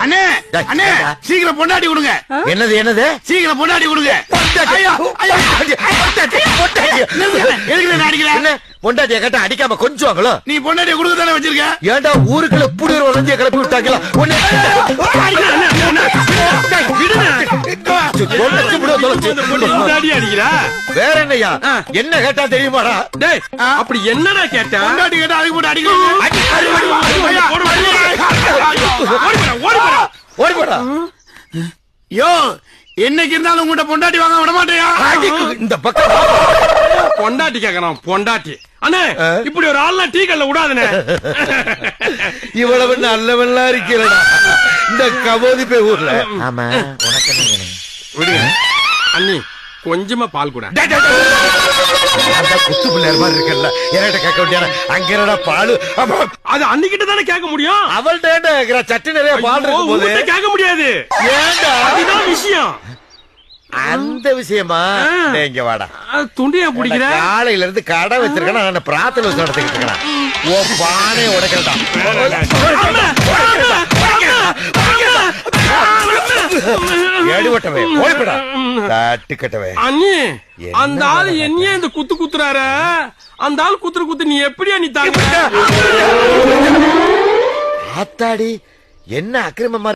அண்ணே அண்ணே சீக்கிரம் பொண்டாட்டி கொடுங்க. என்னது என்னது? சீக்கிரம் பொண்டாட்டி கொடுங்க. எதுக்கு அடிக்கிறேன்? பொண்டாட்டிய கேட்டா அடிக்காம கொஞ்சுவாங்களோ? நீ பொண்டாட்டிய கொடுக்க தானே வச்சிருக்க. ஏன்டா ஊருக்குள்ள இப்படி ஒரு வளர்ச்சியை கிளப்பி விட்டாங்களா? வேற என்னையா என்ன கேட்டா தெரியுமாடா? அப்படி என்னடா கேட்டா? பொண்டாட்டி கேட்டா அதுக்கு போட்டு அடிக்கிறேன். ஓடி போடா. யோ என்னைக்கு இருந்தாலும் உங்கள்கிட்ட பொண்டாட்டி வாங்க விட மாட்டேயா? இந்த பக்கம் பொண்டாட்டி கேக்குறான். பொண்டாட்டி அண்ணே இப்படி ஒரு ஆள்லாம் டீ கல்ல விடாதுனே. இவ்வளவு நல்லவெல்லாம் இருக்கிறடா இந்த கபோதி போய் ஊர்ல. ஆமா உனக்கு என்ன விடுங்க அண்ணி, கொஞ்சமா பால் கூட. குத்து பிள்ளையார் மாதிரி இருக்கல என்கிட்ட கேட்க வேண்டிய அங்க என்னடா பாலு? அது அன்னிக்கிட்ட தானே கேட்க முடியும். அவள்கிட்ட சட்டி நிறைய பால் இருக்கும் போது கேட்க முடியாது. ஏண்டா அதுதான் விஷயம். அந்த விஷயமா? இங்க வாடா. துண்டியா பிடிக்கிற காலையில இருந்து கடை வச்சிருக்கேன். நான் பிரார்த்தனை வச்சு நடத்திக்கிட்டு இருக்கேன். ஓ பானை உடைக்கிறதா? ஏடுவட்டவே ஓடிப்படா தட்டு கட்டவே. அண்ணி அந்த ஆள் என்னையே இந்த குத்து குத்துறார. அந்த ஆள் குத்துற குத்து நீ எப்படியா நீ தாங்க? ஆத்தாடி என்ன அக்கிரமமா